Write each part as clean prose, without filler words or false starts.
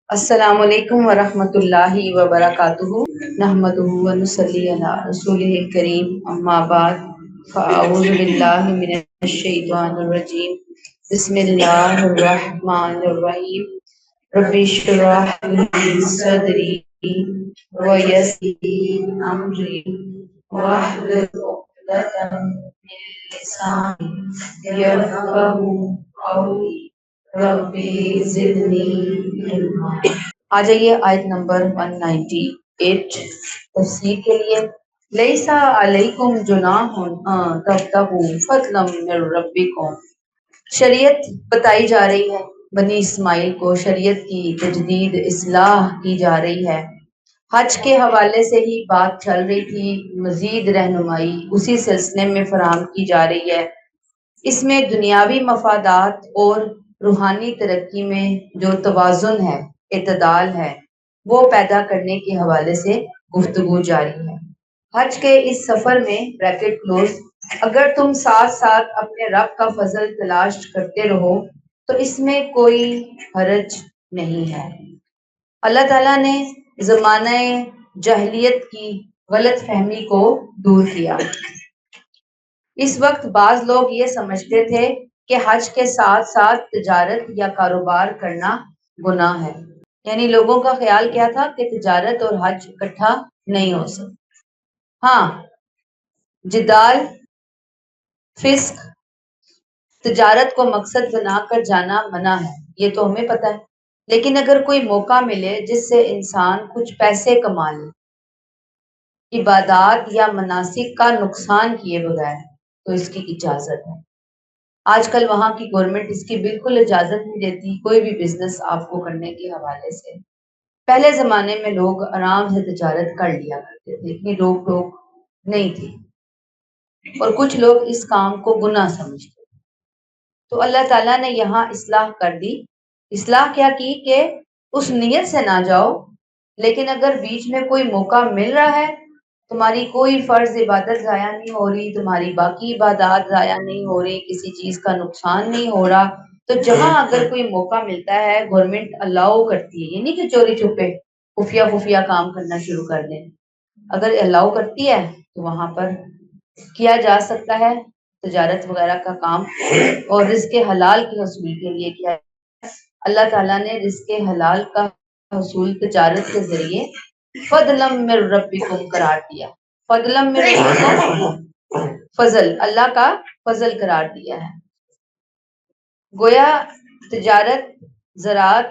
السلام علیکم ورحمۃ اللہ وبرکاتہ نحمدہ ونصلی علی رسولہ الکریم اما بعد فاعوذ باللہ من الشیطان الرجیم بسم اللہ الرحمن الرحیم رب اشرح لی صدری ویسر لی امری واحلل عقدۃ من لسانی یفقہوا قولی ربی زدنی علما۔ آ جائیے آیت نمبر 198 تفسیر کے لیے۔ لیسا علیکم جناح تبتغوا فضلا من ربکم۔ شریعت بتائی جا رہی ہے بنی اسماعیل کو، شریعت کی تجدید اصلاح کی جا رہی ہے۔ حج کے حوالے سے ہی بات چل رہی تھی، مزید رہنمائی اسی سلسلے میں فراہم کی جا رہی ہے۔ اس میں دنیاوی مفادات اور روحانی ترقی میں جو توازن ہے، اعتدال ہے، وہ پیدا کرنے کے حوالے سے گفتگو جاری ہے۔ حج کے اس سفر میں بریکٹ کلوز، اگر تم ساتھ ساتھ اپنے رب کا فضل تلاش کرتے رہو تو اس میں کوئی حرج نہیں ہے۔ اللہ تعالیٰ نے زمانہ جاہلیت کی غلط فہمی کو دور کیا۔ اس وقت بعض لوگ یہ سمجھتے تھے کہ حج کے ساتھ ساتھ تجارت یا کاروبار کرنا گناہ ہے، یعنی لوگوں کا خیال کیا تھا کہ تجارت اور حج اکٹھا نہیں ہو سکتا۔ ہاں، جدال، فسق، تجارت کو مقصد بنا کر جانا منع ہے، یہ تو ہمیں پتہ ہے، لیکن اگر کوئی موقع ملے جس سے انسان کچھ پیسے کما لے عبادات یا مناسک کا نقصان کیے بغیر، تو اس کی اجازت ہے۔ آج کل وہاں کی گورنمنٹ اس کی بالکل اجازت نہیں دیتی، کوئی بھی بزنس آپ کو کرنے کے حوالے سے۔ پہلے زمانے میں لوگ آرام سے تجارت کر لیا کرتے تھے، اتنی روک ٹوک نہیں تھی، اور کچھ لوگ اس کام کو گناہ سمجھتے تھے۔ تو اللہ تعالیٰ نے یہاں اصلاح کر دی۔ اصلاح کیا کی کہ اس نیت سے نہ جاؤ، لیکن اگر بیچ میں کوئی موقع مل رہا ہے، تمہاری کوئی فرض عبادت ضائع نہیں ہو رہی، تمہاری باقی عبادات ضائع نہیں ہو رہی، کسی چیز کا نقصان نہیں ہو رہا، تو جہاں اگر کوئی موقع ملتا ہے گورنمنٹ الاؤ کرتی ہے، یہ نہیں کہ چوری چھپے خفیہ کام کرنا شروع کر دیں، اگر الاؤ کرتی ہے تو وہاں پر کیا جا سکتا ہے تجارت وغیرہ کا کام، اور رزق حلال کے حصول کے لیے کیا ہے۔ اللہ تعالیٰ نے رزق حلال کا حصول تجارت کے ذریعے فضلا من ربکم قرار دیا۔ فضلا من ربکم، فضل، اللہ کا فضل قرار دیا ہے۔ گویا تجارت، زراعت،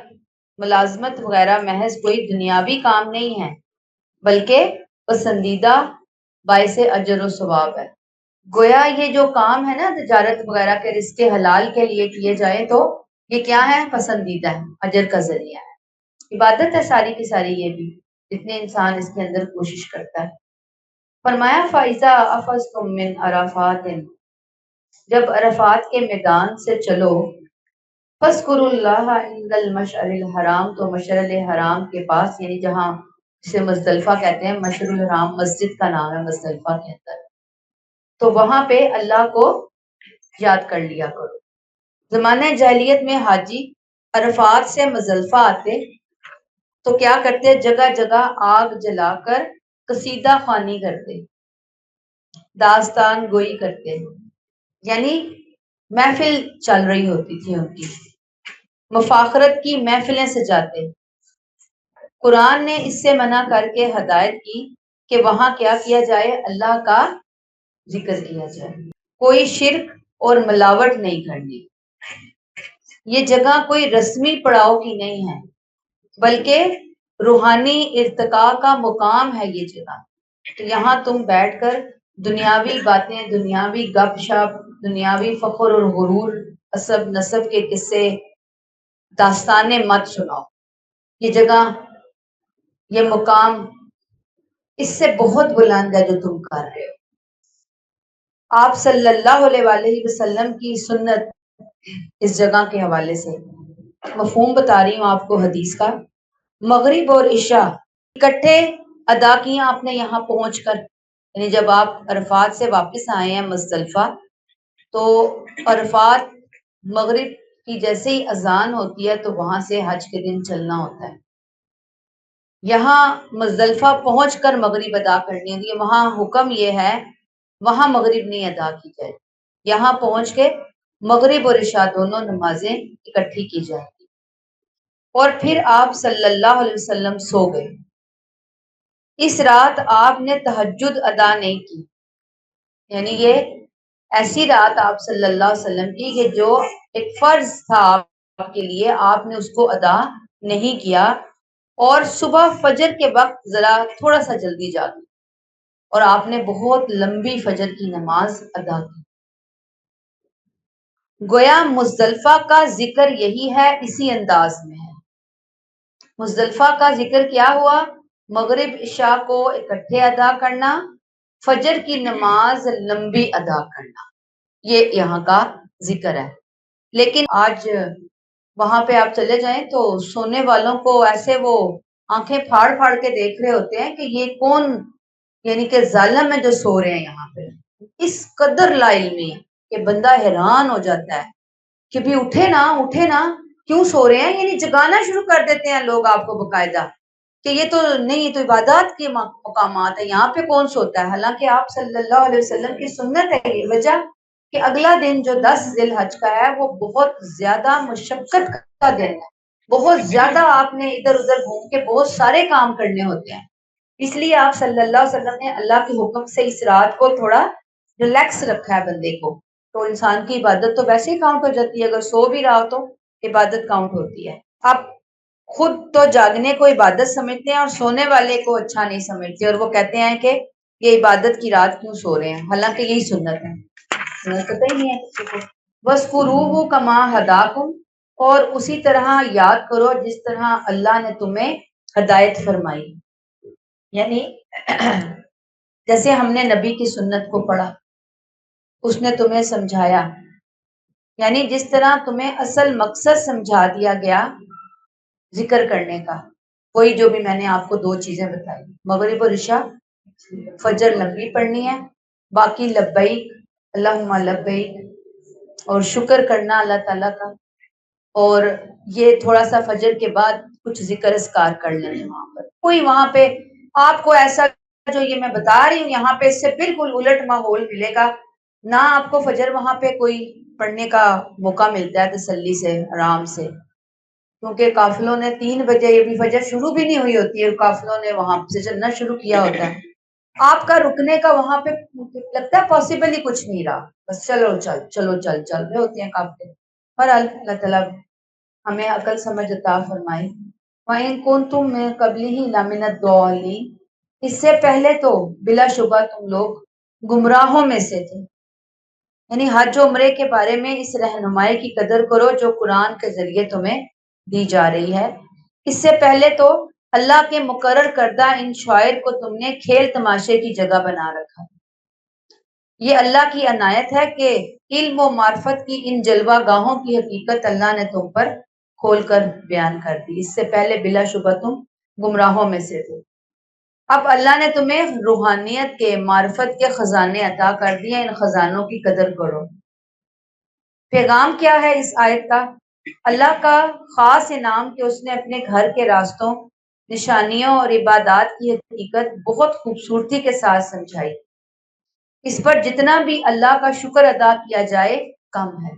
ملازمت وغیرہ محض کوئی دنیاوی کام نہیں ہے، بلکہ پسندیدہ باعث اجر و ثواب ہے۔ گویا یہ جو کام ہے نا تجارت وغیرہ کے رزق حلال کے لیے کیے جائیں تو یہ کیا ہے؟ پسندیدہ ہے، اجر کا ذریعہ ہے، عبادت ہے ساری کی ساری، یہ بھی جتنے انسان اس کے اندر کوشش کرتا ہے۔ فرمایا فَإِذَا أَفَضْتُم مِّنْ عَرَفَاتٍ، جب عرفات کے میدان سے چلو، فاذکروا اللہ عند المشعر الحرام، تو مشعر الحرام کے پاس، یعنی جہاں اسے مزدلفہ کہتے ہیں، مشعر الحرام مسجد کا نام ہے مزدلفہ کے اندر، تو وہاں پہ اللہ کو یاد کر لیا کرو۔ زمانہ جاہلیت میں حاجی عرفات سے مزدلفہ آتے تو کیا کرتے؟ جگہ جگہ آگ جلا کر قصیدہ خوانی کرتے، داستان گوئی کرتے، یعنی محفل چل رہی ہوتی تھی ان کی، مفاخرت کی محفلیں سجاتے۔ قرآن نے اس سے منع کر کے ہدایت کی کہ وہاں کیا کیا جائے؟ اللہ کا ذکر کیا جائے، کوئی شرک اور ملاوٹ نہیں کرنی۔ یہ جگہ کوئی رسمی پڑاؤ کی نہیں ہے، بلکہ روحانی ارتقاء کا مقام ہے یہ جگہ۔ تو یہاں تم بیٹھ کر دنیاوی باتیں، دنیاوی گپ شپ، دنیاوی فخر اور غرور، عصب نسب کے قصے، داستانیں مت سناؤ۔ یہ جگہ، یہ مقام اس سے بہت بلند ہے جو تم کر رہے ہو۔ آپ صلی اللہ علیہ وآلہ وسلم کی سنت اس جگہ کے حوالے سے مفہوم بتا رہی ہوں آپ کو حدیث کا۔ مغرب اور عشاء اکٹھے ادا کیا آپ نے یہاں پہنچ کر، یعنی جب آپ عرفات سے واپس آئے ہیں مزدلفہ، تو عرفات مغرب کی جیسے ہی اذان ہوتی ہے تو وہاں سے حج کے دن چلنا ہوتا ہے۔ یہاں مزدلفہ پہنچ کر مغرب ادا کرنی ہے، وہاں حکم یہ ہے وہاں مغرب نہیں ادا کی جائے، یہاں پہنچ کے مغرب اور عشاء دونوں نمازیں اکٹھی کی جائیں گی۔ اور پھر آپ صلی اللہ علیہ وسلم سو گئے۔ اس رات آپ نے تہجد ادا نہیں کی، یعنی یہ ایسی رات آپ صلی اللہ علیہ وسلم کی کہ جو ایک فرض تھا آپ کے لیے، آپ نے اس کو ادا نہیں کیا، اور صبح فجر کے وقت ذرا تھوڑا سا جلدی جاگی اور آپ نے بہت لمبی فجر کی نماز ادا کی۔ گویا مزدلفہ کا ذکر یہی ہے، اسی انداز میں ہے۔ مزدلفہ کا ذکر کیا ہوا؟ مغرب عشاء کو اکٹھے ادا کرنا، فجر کی نماز لمبی ادا کرنا، یہ یہاں کا ذکر ہے۔ لیکن آج وہاں پہ آپ چلے جائیں تو سونے والوں کو ایسے وہ آنکھیں پھاڑ پھاڑ کے دیکھ رہے ہوتے ہیں کہ یہ کون، یعنی کہ ظالم ہے جو سو رہے ہیں یہاں پہ، اس قدر لا علمی ہے کہ بندہ حیران ہو جاتا ہے کہ بھی اٹھے نا، کیوں سو رہے ہیں؟ یعنی جگانا شروع کر دیتے ہیں لوگ آپ کو باقاعدہ کہ یہ تو نہیں، یہ تو عبادات کے مقامات ہے، یہاں پہ کون سوتا ہے؟ حالانکہ آپ صلی اللہ علیہ وسلم کی سنت ہے یہ وجہ کہ اگلا دن جو 10 ذی الحج کا ہے وہ بہت زیادہ مشقت کا دن ہے، بہت زیادہ آپ نے ادھر ادھر گھوم کے بہت سارے کام کرنے ہوتے ہیں، اس لیے آپ صلی اللہ علیہ وسلم نے اللہ کے حکم سے اس رات کو تھوڑا ریلیکس رکھا ہے بندے کو، تو انسان کی عبادت تو ویسے ہی کاؤنٹ ہو جاتی ہے، اگر سو بھی رہا ہو تو عبادت کاؤنٹ ہوتی ہے۔ آپ خود تو جاگنے کو عبادت سمجھتے ہیں اور سونے والے کو اچھا نہیں سمجھتے، اور وہ کہتے ہیں کہ یہ عبادت کی رات کیوں سو رہے ہیں، حالانکہ یہی سنت ہے، سنت پتہ ہی نہیں ہے کسی کو۔ وَاذْكُرُوهُ كَمَا هَدَاكُمْ، اور اسی طرح یاد کرو جس طرح اللہ نے تمہیں ہدایت فرمائی، یعنی جیسے ہم نے نبی کی سنت کو پڑھا، اس نے تمہیں سمجھایا، یعنی جس طرح تمہیں اصل مقصد سمجھا دیا گیا ذکر کرنے کا، وہی جو بھی میں نے آپ کو 2 چیزیں بتائی، مغرب اور عشاء، فجر لمبی پڑھنی ہے، باقی لبیک اللہم لبیک اور شکر کرنا اللہ تعالیٰ کا، اور یہ تھوڑا سا فجر کے بعد کچھ ذکر اذکار کر لینے وہاں پر، کوئی وہاں پہ آپ کو ایسا جو یہ میں بتا رہی ہوں یہاں پہ اس سے بالکل الٹ ماحول ملے گا، نہ آپ کو فجر وہاں پہ کوئی پڑھنے کا موقع ملتا ہے تسلی سے آرام سے، کیونکہ قافلوں نے 3 بجے، یہ بھی فجر شروع بھی نہیں ہوئی ہوتی ہے، قافلوں نے وہاں سے چلنا شروع کیا ہوتا ہے، آپ کا رکنے کا وہاں پہ لگتا ہے پاسبل ہی کچھ نہیں رہا، بس چلو چل رہے ہوتے ہیں قافلے۔ پر اللہ تعالیٰ ہمیں عقل سمجھ عطا فرمائے۔ وَإِن كُنتُم مِّن قَبْلِهِ لَمِنَ الضَّالِّينَ، اس سے پہلے تو بلا شبہ تم لوگ گمراہوں میں سے تھے، یعنی حج و عمرے کے بارے میں اس رہنمائی کی قدر کرو جو قرآن کے ذریعے تمہیں دی جا رہی ہے۔ اس سے پہلے تو اللہ کے مقرر کردہ ان شعائر کو تم نے کھیل تماشے کی جگہ بنا رکھا، یہ اللہ کی عنایت ہے کہ علم و معرفت کی ان جلوہ گاہوں کی حقیقت اللہ نے تم پر کھول کر بیان کر دی، اس سے پہلے بلا شبہ تم گمراہوں میں سے تھے، اب اللہ نے تمہیں روحانیت کے، معرفت کے خزانے عطا کر دیے، ان خزانوں کی قدر کرو۔ پیغام کیا ہے اس آیت کا؟ اللہ کا خاص انعام کہ اس نے اپنے گھر کے راستوں، نشانیوں اور عبادات کی حقیقت بہت خوبصورتی کے ساتھ سمجھائی، اس پر جتنا بھی اللہ کا شکر ادا کیا جائے کم ہے۔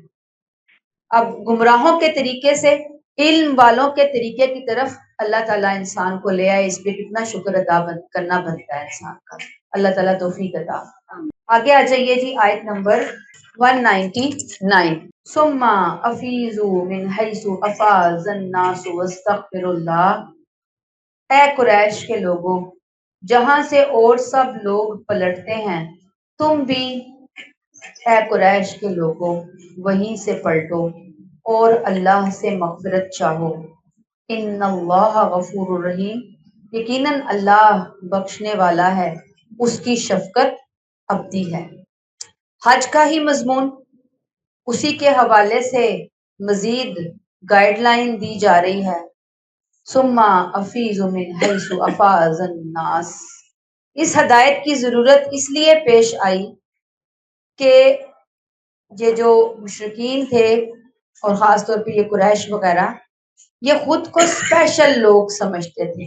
اب گمراہوں کے طریقے سے علم والوں کے طریقے کی طرف اللہ تعالیٰ انسان کو لے آئے، اس پہ کتنا شکر ادا کرنا بنتا ہے انسان کا، اللہ تعالیٰ توفیق عطا۔ آگے آ جائیے جی، آیت نمبر 199، ثم افیضوا من حیث افاض الناس واستغفروا اللہ، اے قریش کے لوگوں، جہاں سے اور سب لوگ پلٹتے ہیں تم بھی اے قریش کے لوگوں وہیں سے پلٹو اور اللہ سے مغفرت چاہو، ان اللہ غفور الرحیم، یقیناً اللہ بخشنے والا ہے، اس کی شفقت ابدی ہے۔ حج کا ہی مضمون، اسی کے حوالے سے مزید گائیڈ لائن دی جا رہی ہے، ثم افیضوا من حیث افاض الناس، اس ہدایت کی ضرورت اس لیے پیش آئی کہ یہ جو مشرکین تھے اور خاص طور پہ یہ قریش وغیرہ، یہ خود کو اسپیشل لوگ سمجھتے تھے،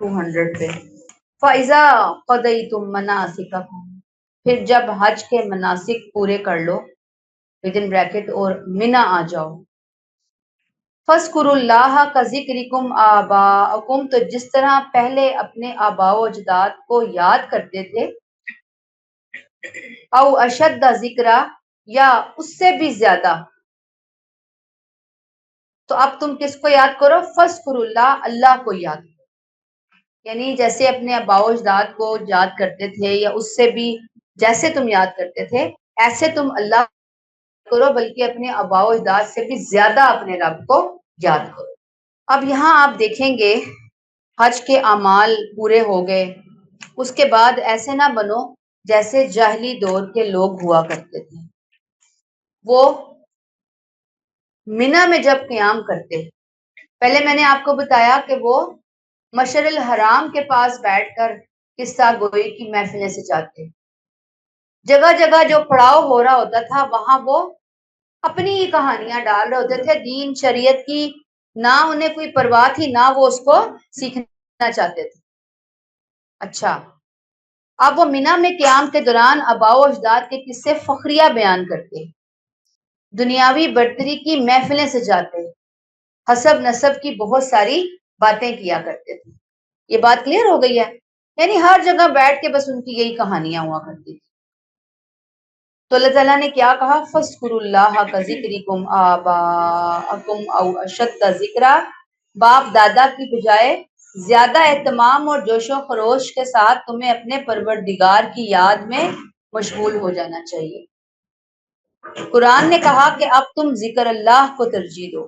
200 پہ فَإِذَا قَضَيْتُم مَنَاسِكَكُم، پھر جب حج کے مناسک پورے کر لو ودن بریکٹ اور منا آ جاؤ، فَاذْكُرُوا اللَّهَ كَذِكْرِكُمْ آبَاءَكُمْ، تو جس طرح پہلے اپنے آباء و اجداد کو یاد کرتے تھے، او اشد ذکرہ، یا اس سے بھی زیادہ، تو اب تم کس کو یاد کرو؟ فَاذْكُرُوا اللَّهَ، اللہ کو یاد کرو، یعنی جیسے اپنے آباء و اجداد کو یاد کرتے تھے یا اس سے بھی جیسے تم یاد کرتے تھے ایسے تم اللہ کرو، بلکہ اپنے آباء و اجداد سے بھی زیادہ اپنے رب کو یاد کرو۔ اب یہاں آپ دیکھیں گے حج کے اعمال پورے ہو گئے، اس کے بعد ایسے نہ بنو جیسے جاہلی دور کے لوگ ہوا کرتے تھے۔ وہ منا میں جب قیام کرتے، پہلے میں نے آپ کو بتایا کہ وہ مشعر الحرام کے پاس بیٹھ کر قصہ گوئی کی محفلیں سجاتے، جگہ جگہ جو پڑاؤ ہو رہا ہوتا تھا وہاں وہ اپنی ہی کہانیاں ڈال رہے ہوتے تھے، دین شریعت کی نہ انہیں کوئی پرواہ تھی، نہ وہ اس کو سیکھنا چاہتے تھے۔ اچھا، اب وہ منا میں قیام کے دوران آباء و اجداد کے قصے فخریہ بیان کرتے، دنیاوی برتری کی محفلیں سجاتے، حسب نسب کی بہت ساری باتیں کیا کرتے تھے۔ یہ بات کلیئر ہو گئی ہے؟ یعنی ہر جگہ بیٹھ کے بس ان کی یہی کہانیاں ہوا کرتی تھی۔ تو اللہ تعالیٰ نے کیا کہا؟ فَاذْكُرُوا اللَّهَ كَذِكْرِكُمْ آبَاءَكُمْ أَوْ أَشَدَّ ذِكْرًا، باپ دادا کی بجائے زیادہ اہتمام اور جوش و خروش کے ساتھ تمہیں اپنے پروردگار کی یاد میں مشغول ہو جانا چاہیے۔ قرآن نے کہا کہ اب تم ذکر اللہ کو ترجیح دو،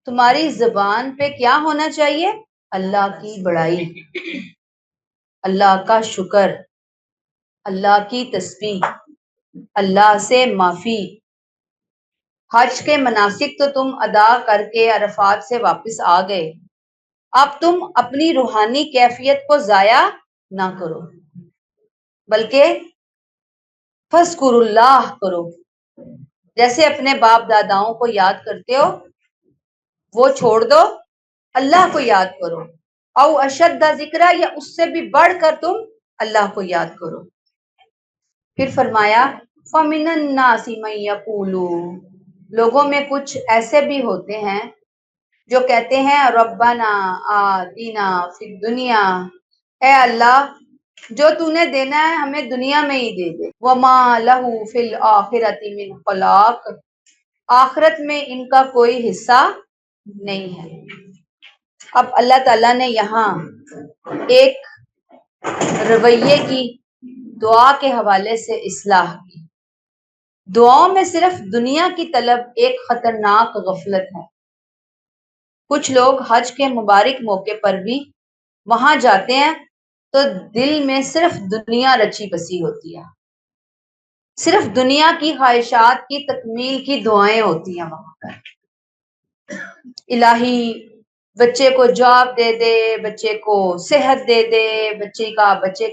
تمہاری زبان پہ کیا ہونا چاہیے؟ اللہ کی بڑائی، اللہ کا شکر، اللہ کی تسبیح، اللہ سے معافی۔ حج کے مناسک تو تم ادا کر کے عرفات سے واپس آ گئے، اب تم اپنی روحانی کیفیت کو ضائع نہ کرو، بلکہ فَاذْكُرُوا اللَّهَ کرو، جیسے اپنے باپ داداؤں کو یاد کرتے ہو وہ چھوڑ دو، اللہ کو یاد کرو، او اشد ذکرہ، یا اس سے بھی بڑھ کر تم اللہ کو یاد کرو۔ پھر فرمایا فَمِنَ النَّاسِ مَن يَقُولُ، لوگوں میں کچھ ایسے بھی ہوتے ہیں جو کہتے ہیں ربنا آتنا فی الدنیا، اے اللہ جو تو نے دینا ہے ہمیں دنیا میں ہی دے دے، وما لہ فی الآخرۃ من خلاق، آخرت میں ان کا کوئی حصہ نہیں ہے۔ اب اللہ تعالیٰ نے یہاں ایک رویے کی دعا کے حوالے سے اصلاح کی۔ دعاؤں میں صرف دنیا کی طلب ایک خطرناک غفلت ہے۔ کچھ لوگ حج کے مبارک موقع پر بھی وہاں جاتے ہیں تو دل میں صرف دنیا رچی بسی ہوتی ہے، صرف دنیا کی خواہشات کی تکمیل کی دعائیں ہوتی ہیں وہاں پر۔ الہی بچے کو جاب دے دے، بچے کو صحت دے دے، بچے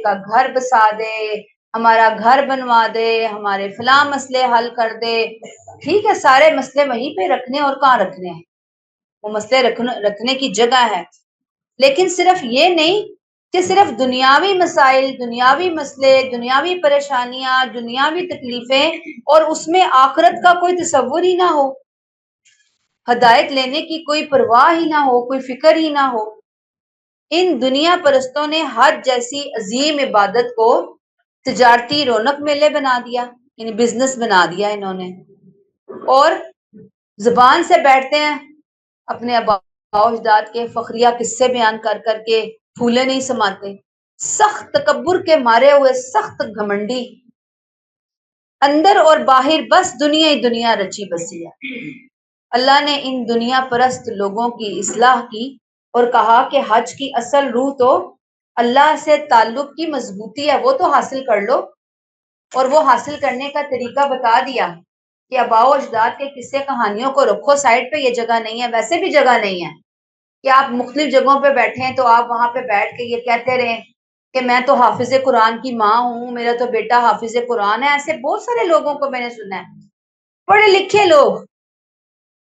کا گھر بسا دے، ہمارا گھر بنوا دے، ہمارے فلاں مسئلے حل کر دے۔ ٹھیک ہے، سارے مسئلے وہیں پہ رکھنے، اور کہاں رکھنے ہیں، وہ مسئلے رکھنے کی جگہ ہے، لیکن صرف یہ نہیں کہ صرف دنیاوی مسائل، دنیاوی مسئلے، دنیاوی پریشانیاں، دنیاوی تکلیفیں، اور اس میں آخرت کا کوئی تصور ہی نہ ہو، ہدایت لینے کی کوئی پرواہ ہی نہ ہو، کوئی فکر ہی نہ ہو۔ ان دنیا پرستوں نے حج جیسی عظیم عبادت کو تجارتی رونق میلے بنا دیا، یعنی بزنس بنا دیا انہوں نے، اور زبان سے بیٹھتے ہیں اپنے آباء و اجداد کے فخریہ قصے بیان کر کر کے پھولے نہیں سماتے، سخت تکبر کے مارے ہوئے سخت گھمنڈی، اندر اور باہر بس دنیا ہی دنیا رچی بسی ہے۔ اللہ نے ان دنیا پرست لوگوں کی اصلاح کی اور کہا کہ حج کی اصل روح تو اللہ سے تعلق کی مضبوطی ہے، وہ تو حاصل کر لو، اور وہ حاصل کرنے کا طریقہ بتا دیا کہ آباء و اجداد کے قصے کہانیوں کو رکھو سائڈ پہ، یہ جگہ نہیں ہے، ویسے بھی جگہ نہیں ہے کہ آپ مختلف جگہوں پہ بیٹھے ہیں تو آپ وہاں پہ بیٹھ کے یہ کہتے رہیں کہ میں تو حافظ قرآن کی ماں ہوں، میرا تو بیٹا حافظ قرآن ہے۔ ایسے بہت سارے لوگوں کو میں نے سنا ہے، پڑھے لکھے لوگ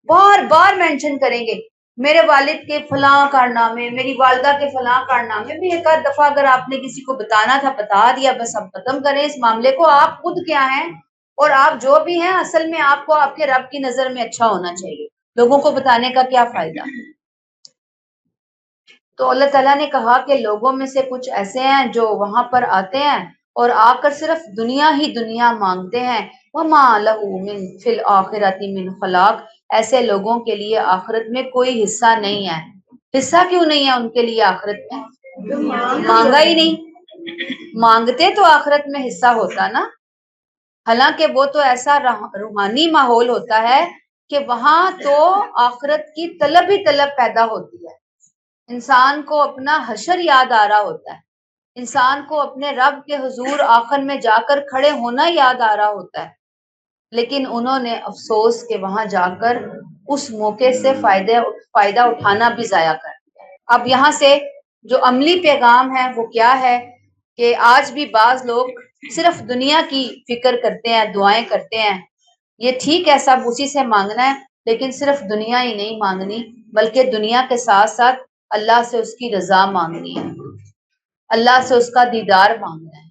بار بار مینشن کریں گے میرے والد کے فلاں کارنامے، میری والدہ کے فلاں کارنامے بھی ایک آدھ دفعہ اگر آپ نے کسی کو بتانا تھا بتا دیا، بس اب ختم کریں اس معاملے کو. آپ خود کیا ہیں اور آپ جو بھی ہیں اصل میں آپ کو آپ کے رب کی نظر میں اچھا ہونا چاہیے. لوگوں کو بتانے کا کیا فائدہ؟ تو اللہ تعالیٰ نے کہا کہ لوگوں میں سے کچھ ایسے ہیں جو وہاں پر آتے ہیں اور آ کر صرف دنیا ہی دنیا مانگتے ہیں. وَمَا لَهُ مِن فِي الْآخِرَةِ مِنْ خَلَاقٍ. ایسے لوگوں کے لیے آخرت میں کوئی حصہ نہیں ہے. حصہ کیوں نہیں ہے ان کے لیے آخرت میں؟ مانگا ہی نہیں. مانگتے تو آخرت میں حصہ ہوتا نا. حالانکہ وہ تو ایسا روحانی ماحول ہوتا ہے کہ وہاں تو آخرت کی طلب ہی طلب پیدا ہوتی ہے. انسان کو اپنا حشر یاد آ رہا ہوتا ہے. انسان کو اپنے رب کے حضور آخر میں جا کر کھڑے ہونا یاد آ رہا ہوتا ہے. لیکن انہوں نے افسوس کہ وہاں جا کر اس موقع سے فائدہ اٹھانا بھی ضائع کر دیا. اب یہاں سے جو عملی پیغام ہے وہ کیا ہے کہ آج بھی بعض لوگ صرف دنیا کی فکر کرتے ہیں، دعائیں کرتے ہیں. یہ ٹھیک ہے، سب اسی سے مانگنا ہے، لیکن صرف دنیا ہی نہیں مانگنی بلکہ دنیا کے ساتھ ساتھ اللہ سے اس کی رضا مانگنی ہے، اللہ سے اس کا دیدار مانگنا ہے،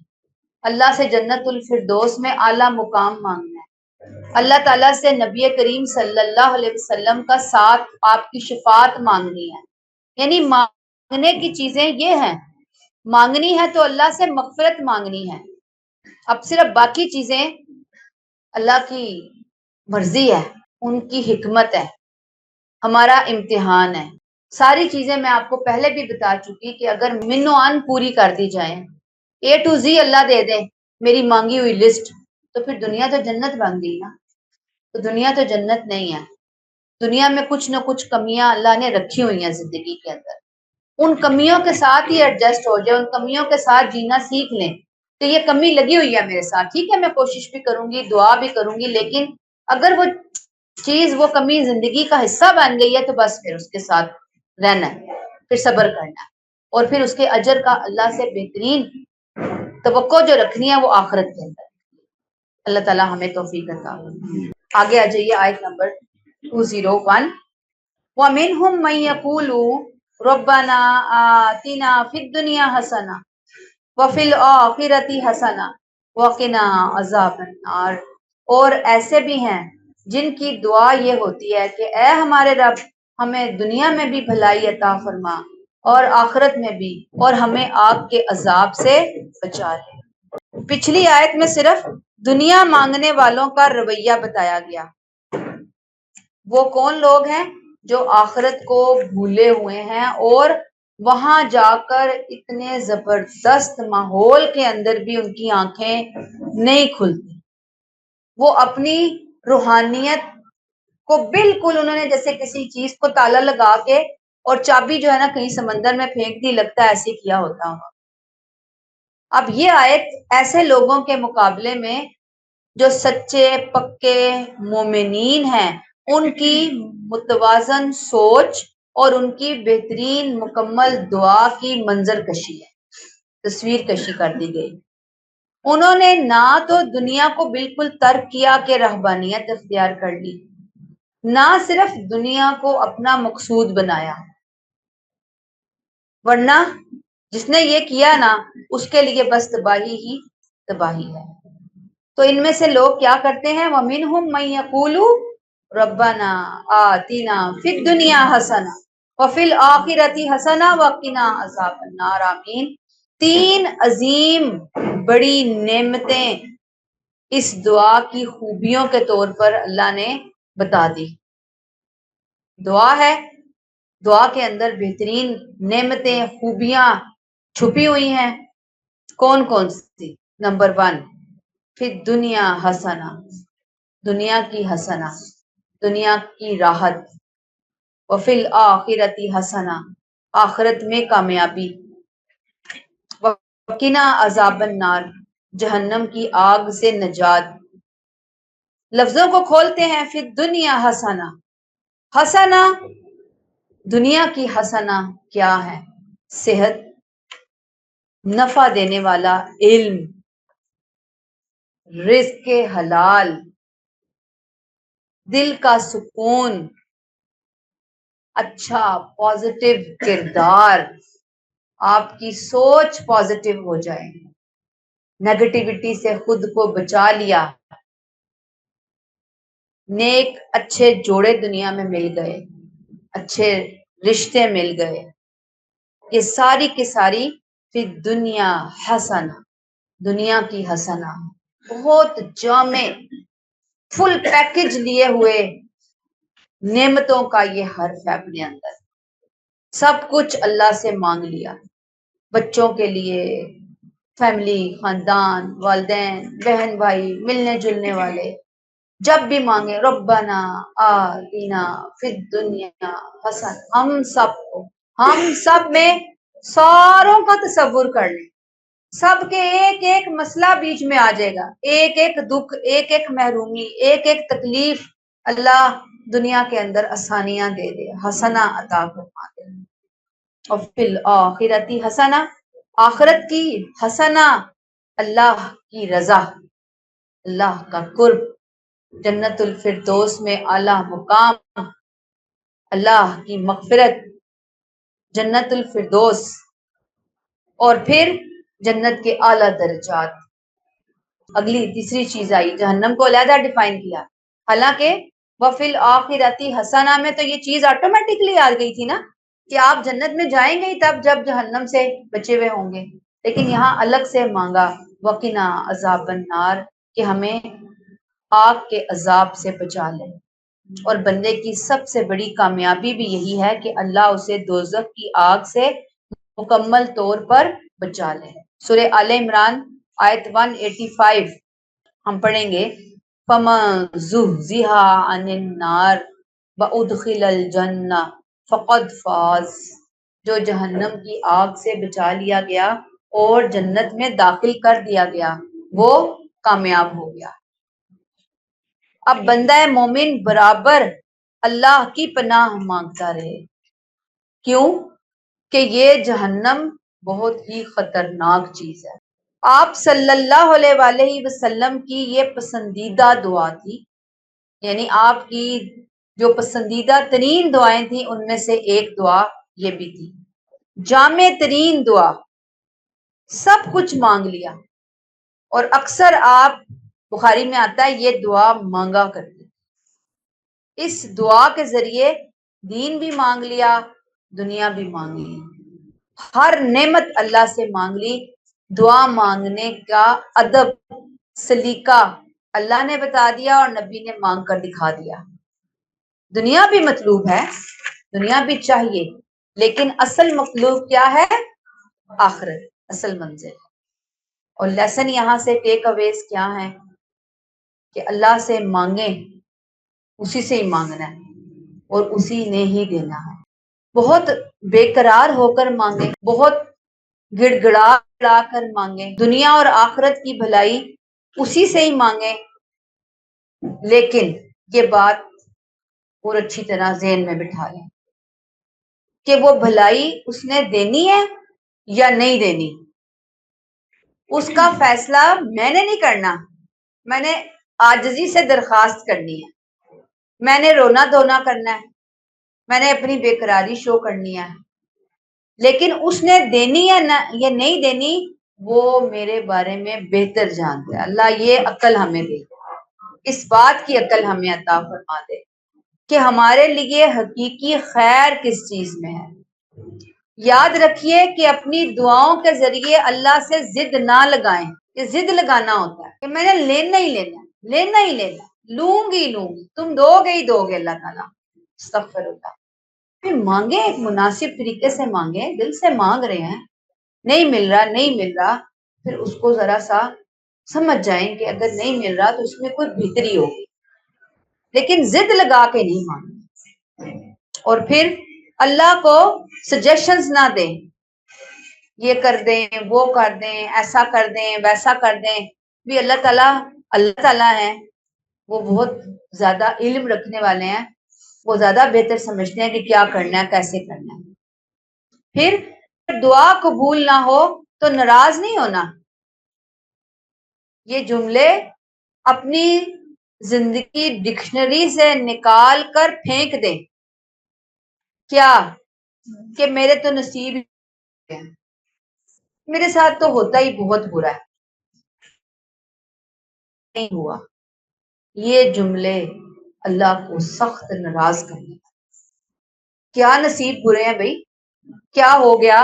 اللہ سے جنت الفردوس میں اعلیٰ مقام مانگنا ہے، اللہ تعالیٰ سے نبی کریم صلی اللہ علیہ وسلم کا ساتھ، آپ کی شفاعت مانگنی ہے. یعنی مانگنے کی چیزیں یہ ہیں. مانگنی ہے تو اللہ سے مغفرت مانگنی ہے. اب صرف باقی چیزیں اللہ کی مرضی ہے، ان کی حکمت ہے، ہمارا امتحان ہے. ساری چیزیں میں آپ کو پہلے بھی بتا چکی کہ اگر من و ان پوری کر دی جائیں، اے ٹو زی اللہ دے دیں میری مانگی ہوئی لسٹ، تو پھر دنیا تو جنت بن گئی نا. تو دنیا تو جنت نہیں ہے. دنیا میں کچھ نہ کچھ کمیاں اللہ نے رکھی ہوئی ہیں زندگی کے اندر. ان کمیوں کے ساتھ ہی ایڈجسٹ ہو جائے، ان کمیوں کے ساتھ جینا سیکھ لیں. تو یہ کمی لگی ہوئی ہے میرے ساتھ، ٹھیک ہے، میں کوشش بھی کروں گی، دعا بھی کروں گی، لیکن اگر وہ چیز، وہ کمی زندگی کا حصہ بن گئی ہے تو بس پھر اس کے ساتھ رہنا ہے، پھر صبر کرنا ہے، اور پھر اس کے اجر کا اللہ سے بہترین توقع جو رکھنی ہے وہ آخرت کے اندر. اللہ تعالیٰ ہمیں توفیق عطا فرمائے. آگے آ جائیے آیت نمبر 201. وَمِنْهُمْ مَنْ يَقُولُ رَبَّنَا آتِنَا فِي الدُّنْيَا حَسَنَةً وَفِي الْآخِرَةِ حَسَنَةً وَقِنَا عَذَابَ النَّارِ. اور ایسے بھی ہیں جن کی دعا یہ ہوتی ہے کہ اے ہمارے رب، ہمیں دنیا میں بھی بھلائی عطا فرما اور آخرت میں بھی، اور ہمیں آگ کے عذاب سے بچا لے. پچھلی آیت میں صرف دنیا مانگنے والوں کا رویہ بتایا گیا. وہ کون لوگ ہیں جو آخرت کو بھولے ہوئے ہیں اور وہاں جا کر اتنے زبردست ماحول کے اندر بھی ان کی آنکھیں نہیں کھلتی. وہ اپنی روحانیت کو بالکل، انہوں نے جیسے کسی چیز کو تالا لگا کے اور چابی جو ہے نا کہیں سمندر میں پھینک دی، لگتا ہے ایسے کیا ہوتا ہوں. اب یہ آیت ایسے لوگوں کے مقابلے میں جو سچے پکے مومنین ہیں، ان کی متوازن سوچ اور ان کی بہترین مکمل دعا کی منظر کشی ہے، تصویر کشی کر دی گئی. انہوں نے نہ تو دنیا کو بالکل ترک کیا کہ رہبانیت اختیار کر لی، نہ صرف دنیا کو اپنا مقصود بنایا، ورنہ جس نے یہ کیا نا اس کے لیے بس تباہی ہی تباہی ہے. تو ان میں سے لوگ کیا کرتے ہیں؟ وَمِنْهُمْ مَنْ يَقُولُ رَبَّنَا آتِنَا فِي الدُّنْيَا حَسَنَةً وَفِي الْآخِرَةِ حَسَنَةً وَقِنَا عَذَابَ النَّارِ. آمین. 3 عظیم بڑی نعمتیں اس دعا کی خوبیوں کے طور پر اللہ نے بتا دی. دعا ہے، دعا کے اندر بہترین نعمتیں، خوبیاں چھپی ہوئی ہیں. کون کون سی؟ نمبر 1، پھر دنیا حسنہ، دنیا کی حسنہ، دنیا کی راحت. وفی الآخرۃ حسنہ، آخرت میں کامیابی. وقنا عذاب النار، جہنم کی آگ سے نجات. لفظوں کو کھولتے ہیں. پھر دنیا حسنہ، حسنہ دنیا کی حسنہ کیا ہے؟ صحت، نفع دینے والا علم، رزق حلال، دل کا سکون، اچھا پازیٹیو کردار، آپ کی سوچ پازیٹیو ہو جائے، نیگیٹیوٹی سے خود کو بچا لیا، نیک اچھے جوڑے دنیا میں مل گئے، اچھے رشتے مل گئے، یہ ساری کی ساری پھر دنیا حسنہ، دنیا کی حسنہ، بہت جامع فل پیکج لیے ہوئے نعمتوں کا یہ حرف ہے اپنے اندر، سب کچھ اللہ سے مانگ لیا، بچوں کے لیے، فیملی، خاندان، والدین، بہن بھائی، ملنے جلنے والے، جب بھی مانگے ربنا آتنا فی الدنیا حسن، ہم سب میں ساروں کا تصور کر لیں، سب کے ایک ایک مسئلہ بیچ میں آ جائے گا، ایک ایک دکھ، ایک ایک محرومی، ایک ایک تکلیف، اللہ دنیا کے اندر آسانیاں دے دے، حسنہ عطا فرما دے، اور فی الآخرۃ حسنہ، آخرت کی حسنہ، اللہ کی رضا، اللہ کا قرب، جنت الفردوس میں اعلیٰ مقام، اللہ کی مغفرت، جنت الفردوس، اور پھر جنت کے اعلیٰ درجات۔ اگلی تیسری چیز آئی، جہنم کو علیحدہ ڈیفائن کیا، حالانکہ وفی الآخرۃ حسنہ میں تو یہ چیز آٹومیٹکلی آ گئی تھی نا کہ آپ جنت میں جائیں گے ہی تب جب جہنم سے بچے ہوئے ہوں گے، لیکن یہاں الگ سے مانگا وقنا عذاب النار، کہ ہمیں آگ کے عذاب سے بچا لے، اور بندے کی سب سے بڑی کامیابی بھی یہی ہے کہ اللہ اسے دوزخ کی آگ سے مکمل طور پر بچا لے۔ سورہ آل عمران آیت 185 ہم پڑھیں گے، فَمَن زُحْزِحَ عَنِ النَّارِ وَأُدْخِلَ الْجَنَّةَ فَقَدْ فَازَ، جو جہنم کی آگ سے بچا لیا گیا اور جنت میں داخل کر دیا گیا وہ کامیاب ہو گیا۔ اب بندہ مومن برابر اللہ کی پناہ مانگتا رہے، کیوں کہ یہ جہنم بہت ہی خطرناک چیز ہے۔ آپ صلی اللہ علیہ وآلہ وسلم کی یہ پسندیدہ دعا تھی، یعنی آپ کی جو پسندیدہ ترین دعائیں تھیں ان میں سے ایک دعا یہ بھی تھی، جامع ترین دعا، سب کچھ مانگ لیا، اور اکثر آپ، بخاری میں آتا ہے، یہ دعا مانگا کرتے، اس دعا کے ذریعے دین بھی مانگ لیا، دنیا بھی مانگ لی، ہر نعمت اللہ سے مانگ لی۔ دعا مانگنے کا ادب، سلیقہ اللہ نے بتا دیا اور نبی نے مانگ کر دکھا دیا۔ دنیا بھی مطلوب ہے، دنیا بھی چاہیے، لیکن اصل مطلوب کیا ہے؟ آخرت، اصل منزل۔ اور لیسن یہاں سے ٹیک اویز کیا ہیں کہ اللہ سے مانگیں، اسی سے ہی مانگنا ہے اور اسی نے ہی دینا ہے، بہت بے قرار ہو کر مانگیں، بہت گڑ گڑا کر مانگیں، دنیا اور آخرت کی بھلائی اسی سے ہی مانگیں، لیکن یہ بات اور اچھی طرح ذہن میں بٹھا لیں کہ وہ بھلائی اس نے دینی ہے یا نہیں دینی، اس کا فیصلہ میں نے نہیں کرنا، میں نے عاجزی سے درخواست کرنی ہے، میں نے رونا دھونا کرنا ہے، میں نے اپنی بے قراری شو کرنی ہے، لیکن اس نے دینی ہے یا نہیں دینی وہ میرے بارے میں بہتر جانتا ہے۔ اللہ یہ عقل ہمیں دے، اس بات کی عقل ہمیں عطا فرما دے کہ ہمارے لیے حقیقی خیر کس چیز میں ہے۔ یاد رکھیے کہ اپنی دعاؤں کے ذریعے اللہ سے ضد نہ لگائیں، یہ ضد لگانا ہوتا ہے کہ میں نے لینا ہی لینا، لینا ہی لینا، لوں گی تم دو گے ہی دو گے اللہ تعالیٰ، استغفر اللہ۔ پھر مانگیں، ایک مناسب طریقے سے مانگیں، دل سے مانگ رہے ہیں، نہیں مل رہا، پھر اس کو ذرا سا سمجھ جائیں کہ اگر نہیں مل رہا تو اس میں کوئی بہتری ہوگی، لیکن ضد لگا کے نہیں مانگیں۔ اور پھر اللہ کو سجیشنز نہ دیں، یہ کر دیں، وہ کر دیں، ایسا کر دیں، ویسا کر دیں، بھی اللہ تعالیٰ ہیں، وہ بہت زیادہ علم رکھنے والے ہیں، وہ زیادہ بہتر سمجھتے ہیں کہ کیا کرنا ہے، کیسے کرنا ہے۔ پھر دعا قبول نہ ہو تو ناراض نہیں ہونا، یہ جملے اپنی زندگی ڈکشنری سے نکال کر پھینک دیں، کیا کہ میرے تو نصیب ہے، میرے ساتھ تو ہوتا ہی بہت برا ہے، نہیں ہوا۔ یہ جملے اللہ کو سخت ناراض کرنے، کیا نصیب برے ہیں بھائی، کیا ہو گیا؟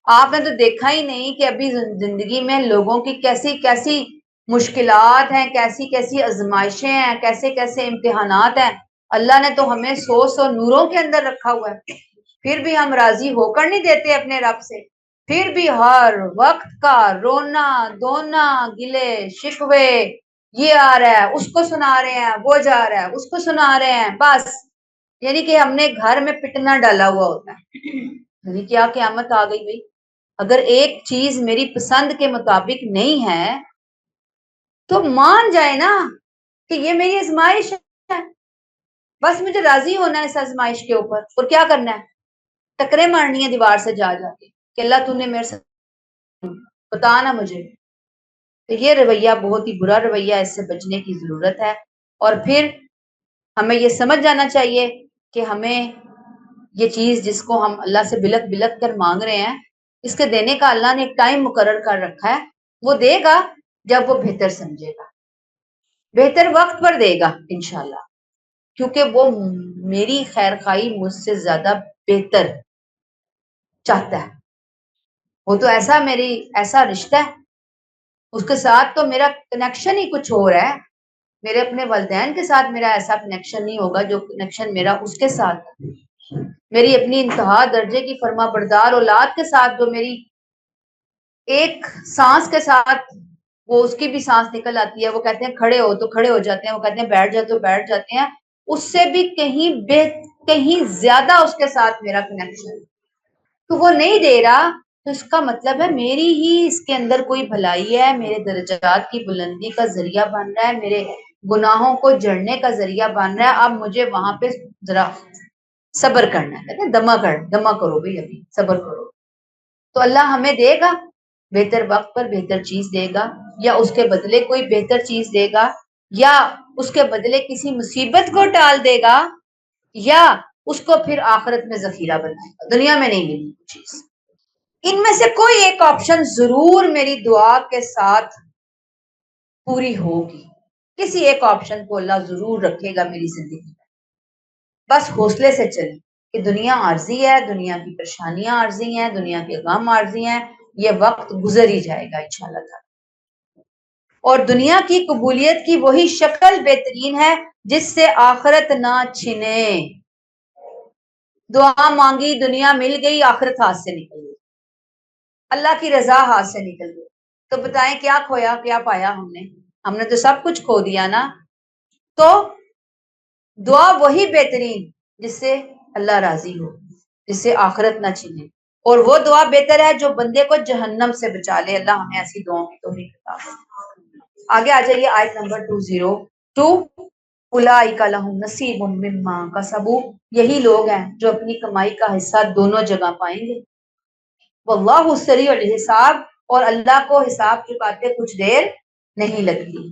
آپ نے تو دیکھا ہی نہیں کہ ابھی زندگی میں لوگوں کی کیسی کیسی مشکلات ہیں، کیسی کیسی آزمائشیں ہیں، کیسے کیسے امتحانات ہیں۔ اللہ نے تو ہمیں سو سو نوروں کے اندر رکھا ہوا ہے، پھر بھی ہم راضی ہو کر نہیں دیتے اپنے رب سے، پھر بھی ہر وقت کا رونا دھونا گلے شکوے، یہ آ رہا ہے اس کو سنا رہے ہیں، وہ جا رہا ہے اس کو سنا رہے ہیں، بس یعنی کہ ہم نے گھر میں پٹنا ڈالا ہوا ہوتا ہے۔ یعنی کیا قیامت آ گئی بھائی، اگر ایک چیز میری پسند کے مطابق نہیں ہے تو مان جائے نا کہ یہ میری آزمائش ہے، بس مجھے راضی ہونا ہے اس آزمائش کے اوپر، اور کیا کرنا ہے؟ ٹکرے مارنی ہے دیوار سے جا جا کے کہ اللہ تو نے میرے سے بتا نا مجھے۔ تو یہ رویہ بہت ہی برا رویہ، اس سے بچنے کی ضرورت ہے، اور پھر ہمیں یہ سمجھ جانا چاہیے کہ ہمیں یہ چیز جس کو ہم اللہ سے بلک بلک کر مانگ رہے ہیں، اس کے دینے کا اللہ نے ایک ٹائم مقرر کر رکھا ہے، وہ دے گا جب وہ بہتر سمجھے گا، بہتر وقت پر دے گا انشاءاللہ، کیونکہ وہ میری خیر خواہی مجھ سے زیادہ بہتر چاہتا ہے۔ وہ تو ایسا میری ایسا رشتہ ہے، اس کے ساتھ تو میرا کنیکشن ہی کچھ اور ہے، میرے اپنے والدین کے ساتھ میرا ایسا کنیکشن نہیں ہوگا جو کنیکشن میرا اس کے ساتھ ہے، میری اپنی انتہا درجے کی فرما بردار اولاد کے ساتھ جو میری ایک سانس کے ساتھ وہ اس کی بھی سانس نکل آتی ہے، وہ کہتے ہیں کھڑے ہو تو کھڑے ہو جاتے ہیں، وہ کہتے ہیں بیٹھ جاؤ تو بیٹھ جاتے ہیں، اس سے بھی کہیں زیادہ اس کے ساتھ میرا کنیکشن، تو وہ نہیں دے رہا تو اس کا مطلب ہے میری ہی اس کے اندر کوئی بھلائی ہے، میرے درجات کی بلندی کا ذریعہ بن رہا ہے، میرے گناہوں کو جڑنے کا ذریعہ بن رہا ہے، اب مجھے وہاں پہ ذرا صبر کرنا ہے، کہتے ہیں دما کرو بھائی، ابھی صبر کرو، تو اللہ ہمیں دے گا بہتر وقت پر بہتر چیز دے گا، یا اس کے بدلے کوئی بہتر چیز دے گا، یا اس کے بدلے کسی مصیبت کو ٹال دے گا، یا اس کو پھر آخرت میں ذخیرہ بنائے گا، دنیا میں نہیں ملی چیز۔ ان میں سے کوئی ایک آپشن ضرور میری دعا کے ساتھ پوری ہوگی، کسی ایک آپشن کو اللہ ضرور رکھے گا میری زندگی میں، بس حوصلے سے چلیں کہ دنیا عارضی ہے، دنیا کی پریشانیاں عارضی ہیں، دنیا کے غم عارضی ہیں، یہ وقت گزر ہی جائے گا انشاءاللہ تعالی، اور دنیا کی قبولیت کی وہی شکل بہترین ہے جس سے آخرت نہ چھنے۔ دعا مانگی دنیا مل گئی، آخرت ہاتھ سے نکل گئی، اللہ کی رضا ہاتھ سے نکل گئی، تو بتائیں کیا کھویا کیا پایا ہم نے تو سب کچھ کھو دیا نا۔ تو دعا وہی بہترین جس سے اللہ راضی ہو، جس سے آخرت نہ چھنے، اور وہ دعا بہتر ہے جو بندے کو جہنم سے بچا لے، اللہ ہمیں ایسی دعاؤں کی توفیق عطا فرمائے۔ آگے آ جائیے آیت نمبر 202، اولئک لہم نصیب مما کسبوا، یہی لوگ ہیں جو اپنی کمائی کا حصہ دونوں جگہ پائیں گے، واللہ سریع الحساب، اور اللہ کو حساب چکاتے کچھ دیر نہیں لگتی۔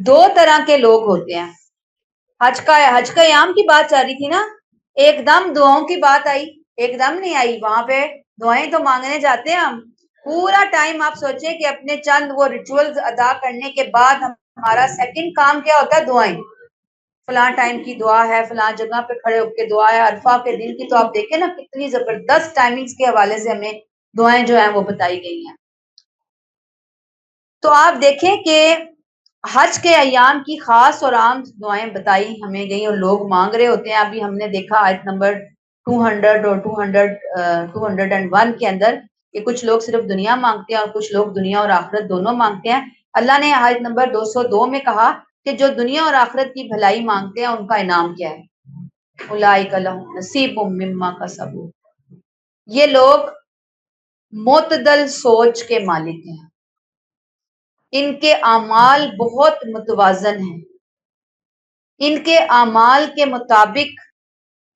دو طرح کے لوگ ہوتے ہیں، حج کا ایام کی بات چل رہی تھی نا، ایک دم دعاؤں کی بات آئی، ایک دم نہیں آئی، وہاں پہ دعائیں تو مانگنے جاتے ہیں ہم پورا ٹائم، آپ سوچیں کہ اپنے چند وہ ریچولز ادا کرنے کے بعد ہمارا سیکنڈ کام کیا ہوتا ہے؟ دعائیں، فلاں ٹائم کی دعا ہے، فلاں جگہ پہ کھڑے ہو کے دعا ہے، عرفہ کے دن کی تو آپ دیکھیں نا کتنی زبردست ٹائمنگز کے حوالے سے ہمیں دعائیں جو ہیں وہ بتائی گئی ہیں۔ تو آپ دیکھیں کہ حج کے ایام کی خاص اور عام دعائیں بتائی ہمیں گئی اور لوگ مانگ رہے ہوتے ہیں۔ ابھی ہم نے دیکھا آیت نمبر 200 اور 201 کے اندر کہ کچھ لوگ صرف دنیا مانگتے ہیں اور کچھ لوگ دنیا اور آخرت دونوں مانگتے ہیں۔ اللہ نے آیت نمبر 202 میں کہا کہ جو دنیا اور آخرت کی بھلائی مانگتے ہیں ان کا انعام کیا ہے؟ اولئک لہم نصیب مما کسبوا، یہ لوگ معتدل سوچ کے مالک ہیں، ان کے اعمال بہت متوازن ہیں، ان کے اعمال کے مطابق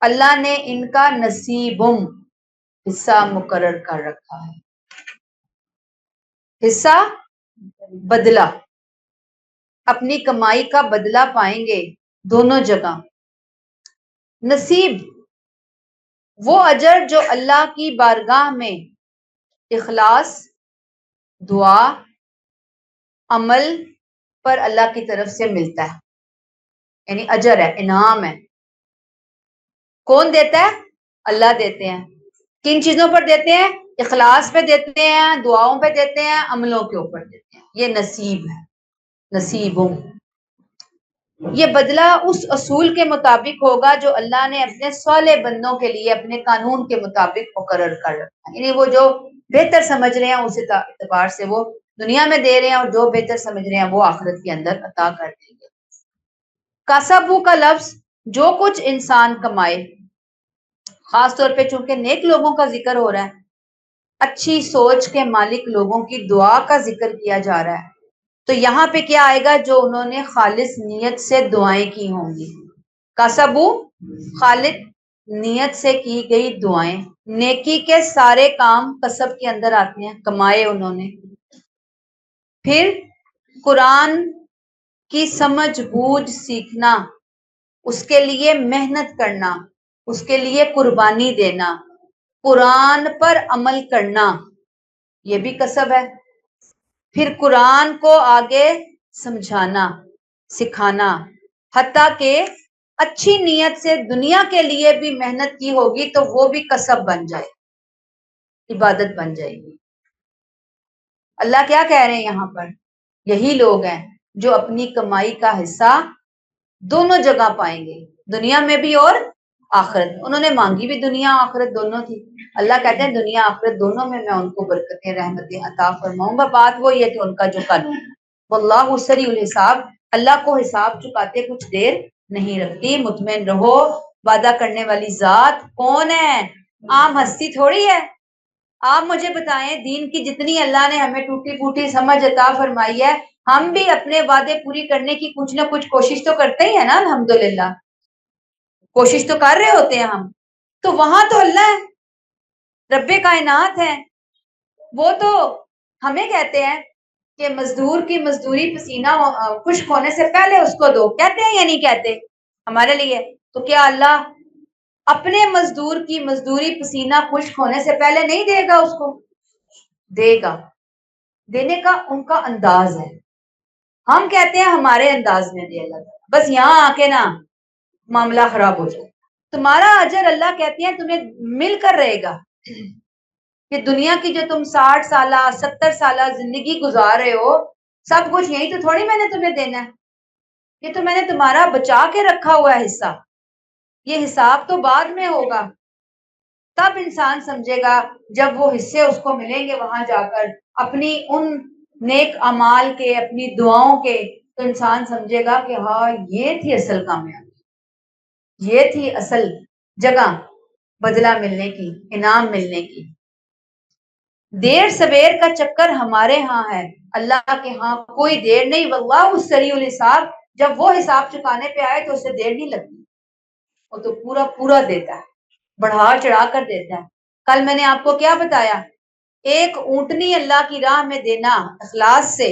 اللہ نے ان کا نصیبم حصہ مقرر کر رکھا ہے، حصہ بدلہ، اپنی کمائی کا بدلہ پائیں گے دونوں جگہ، نصیب وہ اجر جو اللہ کی بارگاہ میں اخلاص، دعا، عمل پر اللہ کی طرف سے ملتا ہے، یعنی اجر ہے، انعام ہے۔ کون دیتا ہے؟ اللہ دیتے ہیں۔ کن چیزوں پر دیتے ہیں؟ اخلاص پہ دیتے ہیں، دعاؤں پہ دیتے ہیں، عملوں کے اوپر دیتے ہیں۔ یہ نصیب ہے، نصیبوں۔ یہ بدلہ اس اصول کے مطابق ہوگا جو اللہ نے اپنے صالح بندوں کے لیے اپنے قانون کے مطابق مقرر کر رکھا ہے، یعنی وہ جو بہتر سمجھ رہے ہیں اس اعتبار سے وہ دنیا میں دے رہے ہیں، اور جو بہتر سمجھ رہے ہیں وہ آخرت کے اندر عطا کر دیں گے۔ کسبو کا لفظ جو کچھ انسان کمائے، خاص طور پہ چونکہ نیک لوگوں کا ذکر ہو رہا ہے، اچھی سوچ کے مالک لوگوں کی دعا کا ذکر کیا جا رہا ہے، تو یہاں پہ کیا آئے گا؟ جو انہوں نے خالص نیت سے دعائیں کی ہوں گی۔ کسبو خالص نیت سے کی گئی دعائیں، نیکی کے سارے کام کسب کے اندر آتے ہیں، کمائے انہوں نے۔ پھر قرآن کی سمجھ بوجھ سیکھنا، اس کے لیے محنت کرنا، اس کے لیے قربانی دینا، قرآن پر عمل کرنا، یہ بھی کسب ہے۔ پھر قرآن کو آگے سمجھانا، سکھانا، حتیٰ کہ اچھی نیت سے دنیا کے لیے بھی محنت کی ہوگی تو وہ بھی کسب بن جائے، عبادت بن جائے گی۔ اللہ کیا کہہ رہے ہیں یہاں پر؟ یہی لوگ ہیں جو اپنی کمائی کا حصہ دونوں جگہ پائیں گے، دنیا میں بھی اور آخرت۔ انہوں نے مانگی بھی دنیا آخرت دونوں تھی، اللہ کہتے ہیں دنیا آخرت دونوں میں ان کو برکتیں، رحمتیں عطا فرماؤں گا۔ بات وہی ہے کہ ان کا جو قانون ہے، واللہ سریع الحساب، اللہ کو حساب چکاتے کچھ دیر نہیں رکھتی۔ مطمئن رہو، وعدہ کرنے والی ذات کون ہے؟ عام ہستی تھوڑی ہے۔ آپ مجھے بتائیں، دین کی جتنی اللہ نے ہمیں ٹوٹی پھوٹی سمجھ عطا فرمائی ہے، ہم بھی اپنے وعدے پوری کرنے کی کچھ نہ کچھ کوشش تو کرتے ہی ہیں نا، الحمدللہ کوشش تو کر رہے ہوتے ہیں ہم۔ تو وہاں تو اللہ ہے، رب کائنات ہے، وہ تو ہمیں کہتے ہیں کہ مزدور کی مزدوری پسینہ خشک ہونے سے پہلے اس کو دو، کہتے ہیں یا نہیں کہتے ہمارے لیے؟ تو کیا اللہ اپنے مزدور کی مزدوری پسینہ خشک ہونے سے پہلے نہیں دے گا اس کو؟ دے گا، دینے کا ان کا انداز ہے۔ ہم کہتے ہیں ہمارے انداز میں دے اللہ، بس یہاں آ کے نا معاملہ خراب ہو جائے۔ تمہارا اجر اللہ کہتے ہیں تمہیں مل کر رہے گا، کہ دنیا کی جو تم 60 سالہ 70 سالہ زندگی گزار رہے ہو، سب کچھ یہی تو تھوڑی میں نے تمہیں دینا ہے، یہ تو میں نے تمہارا بچا کے رکھا ہوا ہے حصہ، یہ حساب تو بعد میں ہوگا۔ تب انسان سمجھے گا جب وہ حصے اس کو ملیں گے وہاں جا کر اپنی ان نیک اعمال کے، اپنی دعاؤں کے، تو انسان سمجھے گا کہ ہاں یہ تھی اصل کامیابی، یہ تھی اصل جگہ بدلہ ملنے کی، انعام ملنے کی۔ دیر سویر کا چکر ہمارے ہاں ہے، اللہ کے ہاں کوئی دیر نہیں۔ واللہ سریع الحساب، جب وہ حساب چکانے پہ آئے تو اسے دیر نہیں لگتی، وہ تو پورا پورا دیتا ہے، بڑھا چڑھا کر دیتا ہے۔ کل میں نے آپ کو کیا بتایا؟ ایک اونٹنی اللہ کی راہ میں دینا اخلاص سے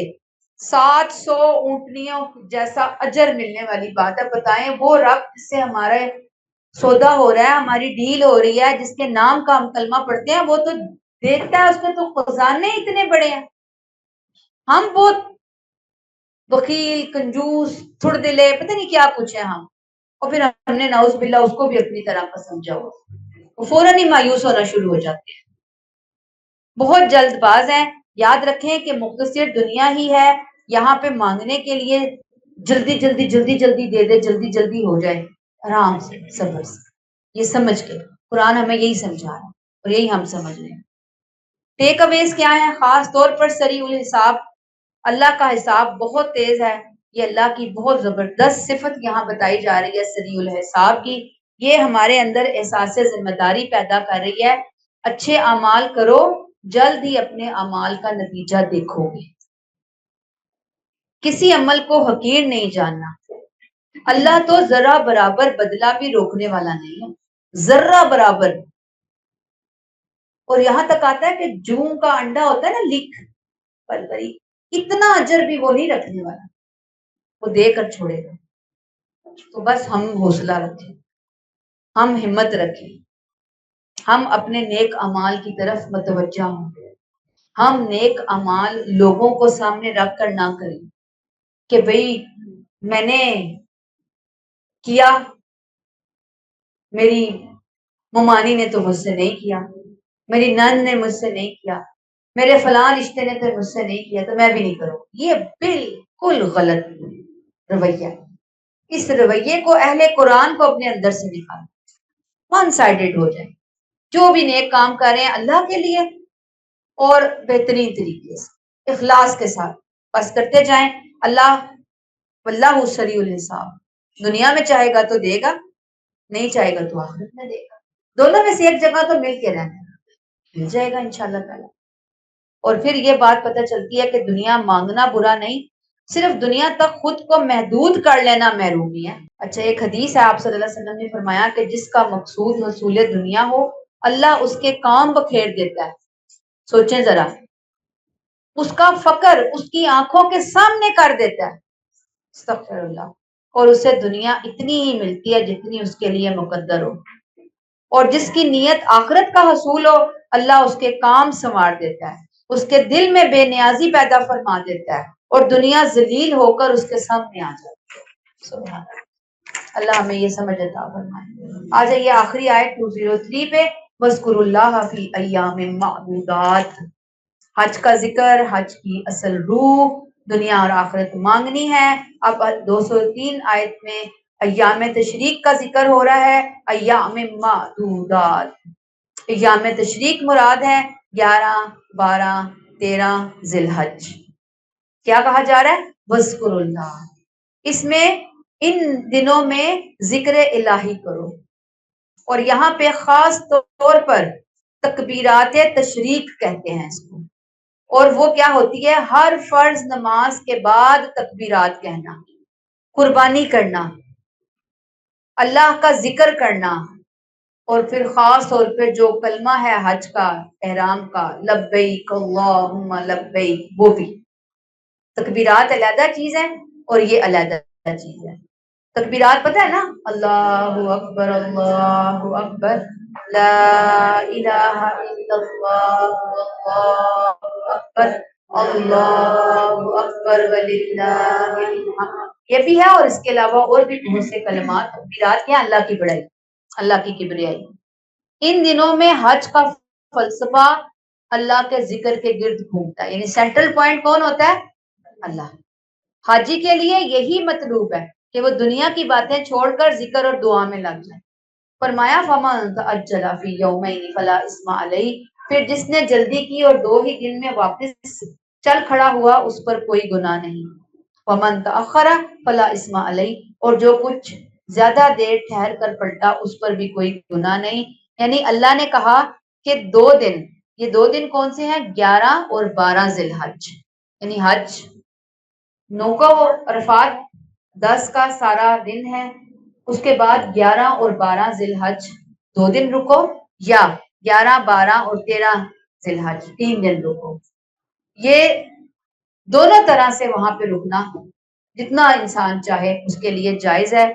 700 اونٹنیوں جیسا اجر ملنے والی بات ہے۔ بتائیں وہ رب جس سے ہمارا سودا ہو رہا ہے، ہماری ڈیل ہو رہی ہے، جس کے نام کا ہم کلمہ پڑھتے ہیں، وہ تو دیکھتا ہے، اس کے تو خزانے اتنے بڑے ہیں۔ ہم بہت بخیل، کنجوس، تھوڑ دلے، پتہ نہیں کیا کچھ ہے ہم، اور پھر ہم نے نعوذ باللہ اس کو بھی اپنی طرح کا سمجھا ہوا، وہ فوراً ہی مایوس ہونا شروع ہو جاتے ہیں، بہت جلد باز ہیں۔ یاد رکھیں کہ مختصر دنیا ہی ہے، یہاں پہ مانگنے کے لیے جلدی جلدی جلدی جلدی دے دے، جلدی جلدی ہو جائے، آرام سے، صبر سے، یہ سمجھ کے قرآن ہمیں یہی سمجھا رہا ہے اور یہی ہم سمجھ رہے ہیں۔ ٹیک اویز کیا ہے؟ خاص طور پر سریع الحساب، اللہ کا حساب بہت تیز ہے، یہ اللہ کی بہت زبردست صفت یہاں بتائی جا رہی ہے سریع الحساب کی۔ یہ ہمارے اندر احساس ذمہ داری پیدا کر رہی ہے، اچھے اعمال کرو، جلد ہی اپنے اعمال کا نتیجہ دیکھو گے۔ کسی عمل کو حقیر نہیں جاننا، اللہ تو ذرہ برابر بدلہ بھی روکنے والا نہیں ہے، ذرہ برابر۔ اور یہاں تک آتا ہے کہ جوں کا انڈا ہوتا ہے نا، لکھ پر بری، اتنا اجر بھی وہ نہیں رکھنے والا، وہ دے کر چھوڑے گا۔ تو بس ہم حوصلہ رکھیں، ہم ہمت رکھیں، ہم اپنے نیک اعمال کی طرف متوجہ ہوں، ہم نیک اعمال لوگوں کو سامنے رکھ کر نہ کریں کہ بھئی میں نے کیا، میری ممانی نے تو مجھ سے نہیں کیا، میری نند نے مجھ سے نہیں کیا، میرے فلاں رشتے نے تو مجھ سے نہیں کیا تو میں بھی نہیں کروں. یہ بالکل غلط رویہ. اس رویے کو اہل قرآن کو اپنے اندر سے نکالیں، ون سائیڈڈ ہو جائے. جو بھی نیک کام کر رہے ہیں اللہ کے لیے اور بہترین طریقے سے اخلاص کے ساتھ بس کرتے جائیں. اللہ واللہ سریع الحساب، دنیا میں چاہے گا تو دے گا، نہیں چاہے گا تو آخرت میں دے گا. دونوں میں سے ایک جگہ تو مل کے رہنا ہے، مل جائے گا انشاءاللہ تعالی. اور پھر یہ بات پتہ چلتی ہے کہ دنیا مانگنا برا نہیں، صرف دنیا تک خود کو محدود کر لینا محرومی ہے. اچھا، ایک حدیث ہے، آپ صلی اللہ علیہ وسلم نے فرمایا کہ جس کا مقصود حصول دنیا ہو اللہ اس کے کام بکھیر دیتا ہے. سوچیں ذرا، اس کا فقر اس کی آنکھوں کے سامنے کر دیتا ہے، استغفر اللہ، اور اسے دنیا اتنی ہی ملتی ہے جتنی اس کے لیے مقدر ہو. اور جس کی نیت آخرت کا حصول ہو اللہ اس کے کام سنوار دیتا ہے، اس کے دل میں بے نیازی پیدا فرما دیتا ہے اور دنیا ذلیل ہو کر اس کے سامنے آ جاتی ہے. سبحان اللہ. اللہ ہمیں یہ سمجھ عطا فرمائے. آ جائیے آخری آیت 203 پہ، وَاذْكُرُوا اللَّهَ فِي أَيَّامٍ مَّعْدُودَاتٍ. حج کا ذکر، حج کی اصل روح دنیا اور آخرت مانگنی ہے. اب 203 آیت میں ایام تشریق کا ذکر ہو رہا ہے. ایام معدودات، ایام تشریق مراد ہے 11، 12، 13 ذی الحج. کیا کہا جا رہا ہے؟ وَاذْكُرُوا اللَّهَ، اس میں ان دنوں میں ذکر الہی کرو. اور یہاں پہ خاص طور پر تکبیرات تشریق کہتے ہیں اس کو. اور وہ کیا ہوتی ہے؟ ہر فرض نماز کے بعد تکبیرات کہنا، قربانی کرنا، اللہ کا ذکر کرنا، اور پھر خاص طور پہ جو کلمہ ہے حج کا، احرام کا، لبیک اللہم لبیک، وہ بھی. تکبیرات علیحدہ چیز ہے اور یہ علیحدہ چیز ہے. تکبیرات پتہ ہے نا؟ اللہ اکبر، اللہ اکبر، لا الہ الا اللہ، اللہ اکبر، اللہ اکبر وللہ الحمد. یہ بھی ہے اور اس کے علاوہ اور بھی بہت سے کلمات. تکبیرات کیا؟ اللہ کی بڑائی، اللہ کی کبریائی. ان دنوں میں حج کا فلسفہ اللہ کے ذکر کے گرد گھومتا ہے، یعنی سینٹرل پوائنٹ کون ہوتا ہے؟ اللہ. حاجی کے لیے یہی مطلوب ہے کہ وہ دنیا کی باتیں چھوڑ کر ذکر اور دعا میں لگ جائے. فرمایا فَمَن تَعَجَّلَ فِي يَوْمَيْنِ فَلَا إِثْمَ عَلَيْهِ، پھر جس نے جلدی کی اور 2 ہی دن میں واپس چل کھڑا ہوا اس پر کوئی گناہ نہیں. وَمَن تَأَخَّرَ فَلَا إِثْمَ عَلَيْهِ، اور جو کچھ زیادہ دیر ٹھہر کر پلٹا اس پر بھی کوئی گناہ نہیں. یعنی اللہ نے کہا کہ 2 دن، یہ 2 دن کون سے ہیں؟ 11 اور 12 ذی الحج. یعنی حج 9 کا وہ عرفات 10 کا سارا دن ہے، اس کے بعد 11 اور 12 ذی الحج 2 دن رکو، یا 11، 12 اور 13 ذی الحج 3 دن رکو. یہ دونوں طرح سے وہاں پہ رکنا جتنا انسان چاہے اس کے لیے جائز ہے.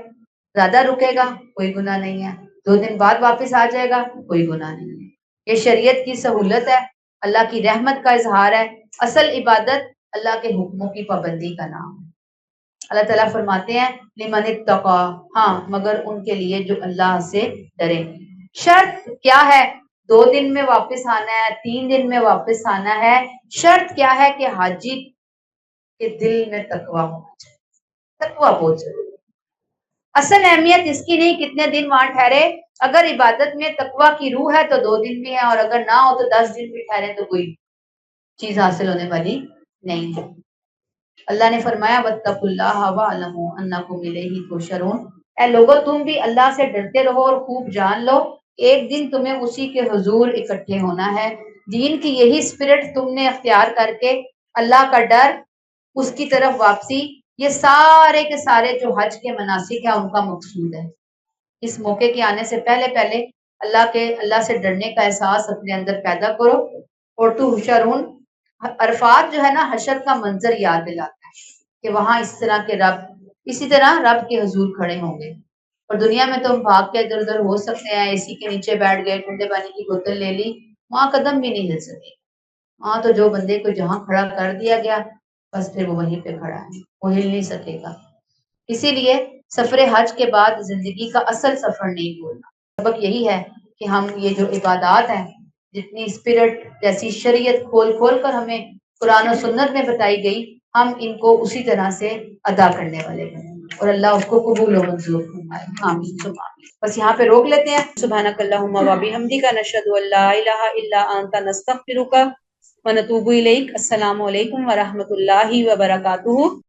زیادہ رکے گا کوئی گناہ نہیں ہے، 2 دن بعد واپس آ جائے گا کوئی گناہ نہیں ہے. یہ شریعت کی سہولت ہے، اللہ کی رحمت کا اظہار ہے. اصل عبادت اللہ کے حکموں کی پابندی کا نام ہے. اللہ تعالیٰ فرماتے ہیں لمن اتقا، ہاں مگر ان کے لیے جو اللہ سے ڈرے. شرط کیا ہے؟ 2 دن میں واپس آنا ہے، 3 دن میں واپس آنا ہے. شرط کیا ہے؟ کہ حاجی کے دل میں تقویٰ ہونا چاہیے. تقویٰ بہت ضروری. اصل اہمیت اس کی نہیں کتنے دن وہاں ٹھہرے، اگر عبادت میں تقویٰ کی روح ہے تو 2 دن بھی ہے، اور اگر نہ ہو تو 10 دن بھی ٹھہرے تو کوئی چیز حاصل ہونے والی نہیں ہے. اللہ نے فرمایا وَاتَّقُوا اللَّهَ وَاعْلَمُوا أَنَّكُمْ إِلَيْهِ تُحْشَرُونَ. اے لوگو تم بھی اللہ سے ڈرتے رہو اور خوب جان لو ایک دن تمہیں اسی کے حضور اکٹھے ہونا ہے. دین کی یہی اسپرٹ تم نے اختیار کر کے اللہ کا ڈر، اس کی طرف واپسی، یہ سارے کے سارے جو حج کے مناسک ہیں ان کا مقصود ہے. اس موقع کے آنے سے پہلے پہلے اللہ سے ڈرنے کا احساس اپنے اندر پیدا کرو. اور تو حشرون، عرفات جو ہے نا حشر کا منظر یاد دلاتا ہے کہ وہاں اس طرح کے رب، اسی طرح رب کے حضور کھڑے ہوں گے. اور دنیا میں تو ہم بھاگ کے ادھر ادھر ہو سکتے ہیں، اے سی کے نیچے بیٹھ گئے، ٹھنڈے پانی کی بوتل لے لی، وہاں قدم بھی نہیں ہل سکے. وہاں تو جو بندے کو جہاں کھڑا کر دیا گیا بس پھر وہ وہیں پہ کھڑا ہے، وہ ہل نہیں سکے گا. اسی لیے سفر حج کے بعد زندگی کا اصل سفر نہیں بھولنا. سبق یہی ہے کہ ہم یہ جو عبادات ہیں، جتنی اسپرٹ جیسی شریعت کھول کھول کر ہمیں قرآن و سنت میں بتائی گئی، ہم ان کو اسی طرح سے ادا کرنے والے بنیں اور اللہ اس کو قبول و منظور فرمائے. آمین ثم آمین. بس یہاں پہ روک لیتے ہیں. سبحانک اللہم و بحمدک نشہد ان لا الہ الا انت نستغفرک و نتوب الیک. السلام علیکم و رحمۃ اللہ وبرکاتہ.